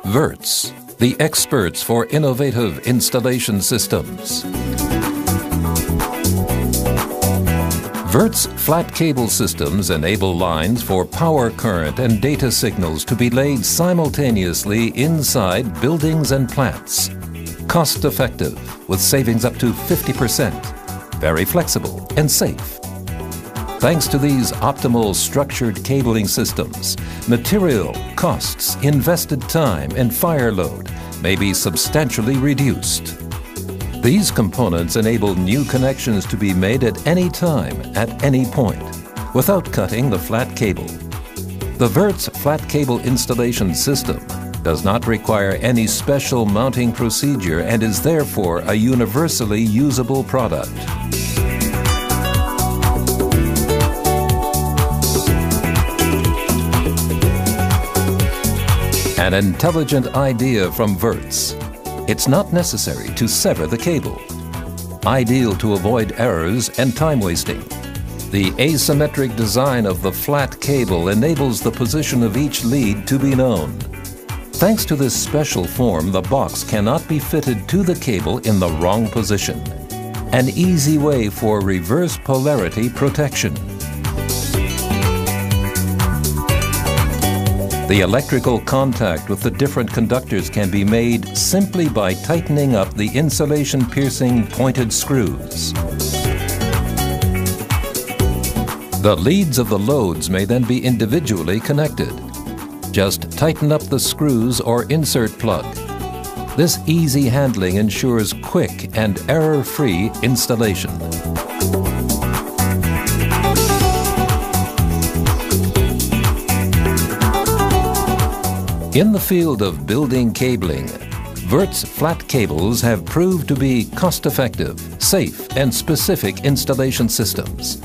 Woertz, the experts for innovative installation systems. Woertz flat cable systems enable lines for power current and data signals to be laid simultaneously inside buildings and plants. Cost-effective, with savings up to 50%. Very flexible and safe. Thanks to these optimal structured cabling systems, material, costs, invested time, and fire load may be substantially reduced. These components enable new connections to be made at any time, at any point, without cutting the flat cable. The Woertz flat cable installation system does not require any special mounting procedure and is therefore a universally usable product. An intelligent idea from Woertz. It's not necessary to sever the cable. Ideal to avoid errors and time wasting. The asymmetric design of the flat cable enables the position of each lead to be known. Thanks to this special form, the box cannot be fitted to the cable in the wrong position. An easy way for reverse polarity protection. The electrical contact with the different conductors can be made simply by tightening up the insulation-piercing pointed screws. The leads of the loads may then be individually connected. Just tighten up the screws or insert plug. This easy handling ensures quick and error-free installation. In the field of building cabling, Woertz flat cables have proved to be cost-effective, safe, and specific installation systems.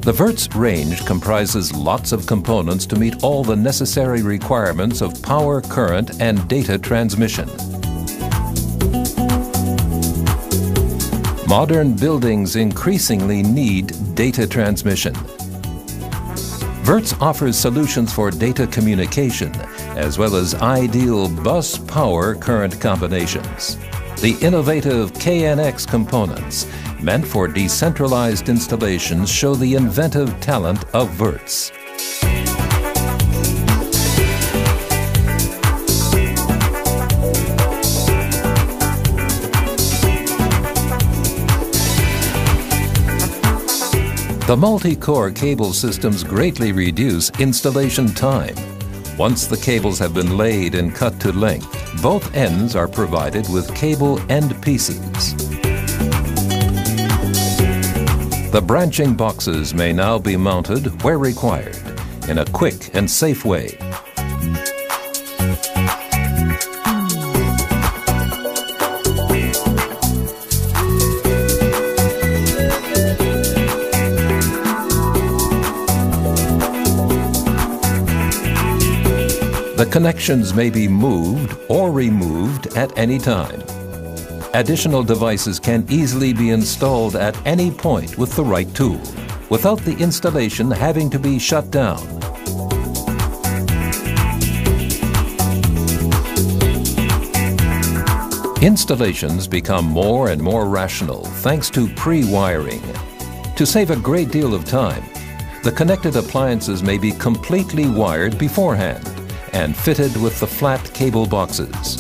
The Woertz range comprises lots of components to meet all the necessary requirements of power, current, and data transmission. Modern buildings increasingly need data transmission. Woertz offers solutions for data communication, as well as ideal bus power current combinations. The innovative KNX components, meant for decentralized installations, show the inventive talent of Woertz. The multi-core cable systems greatly reduce installation time. Once the cables have been laid and cut to length, both ends are provided with cable end pieces. The branching boxes may now be mounted where required, in a quick and safe way. The connections may be moved or removed at any time. Additional devices can easily be installed at any point with the right tool, without the installation having to be shut down. Installations become more and more rational thanks to pre-wiring. To save a great deal of time, the connected appliances may be completely wired beforehand and fitted with the flat cable boxes.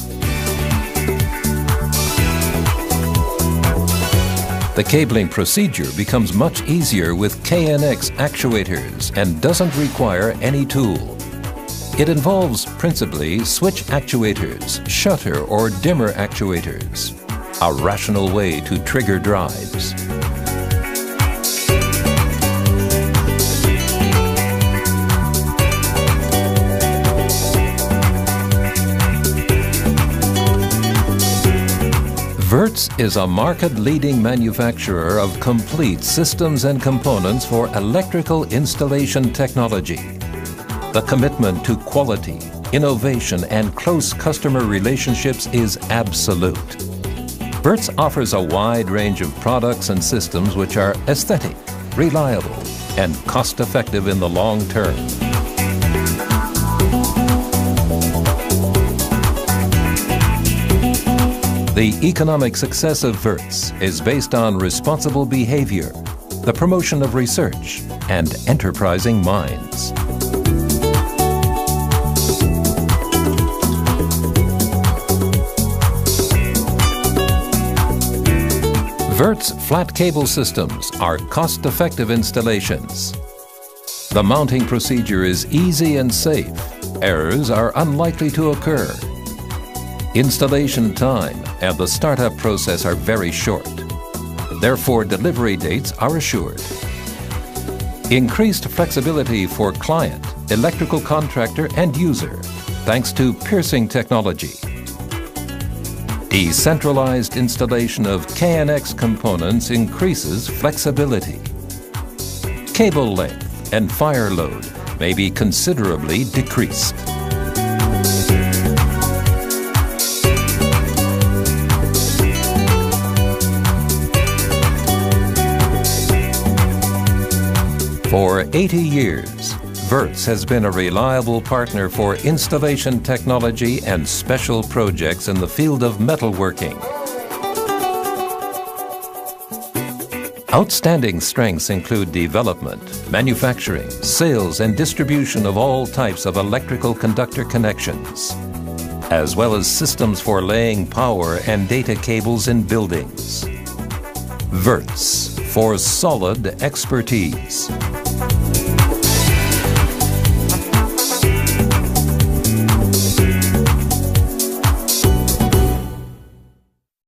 The cabling procedure becomes much easier with KNX actuators and doesn't require any tool. It involves principally switch actuators, shutter or dimmer actuators. A rational way to trigger drives. Woertz is a market-leading manufacturer of complete systems and components for electrical installation technology. The commitment to quality, innovation, and close customer relationships is absolute. Woertz offers a wide range of products and systems which are aesthetic, reliable, and cost-effective in the long term. The economic success of Woertz is based on responsible behavior, the promotion of research, and enterprising minds. Woertz flat cable systems are cost-effective installations. The mounting procedure is easy and safe. Errors are unlikely to occur. Installation time and the startup process are very short. Therefore, delivery dates are assured. Increased flexibility for client, electrical contractor, and user, thanks to piercing technology. Decentralized installation of KNX components increases flexibility. Cable length and fire load may be considerably decreased. For 80 years, Woertz has been a reliable partner for installation technology and special projects in the field of metalworking. Outstanding strengths include development, manufacturing, sales, and distribution of all types of electrical conductor connections, as well as systems for laying power and data cables in buildings. Woertz, for solid expertise.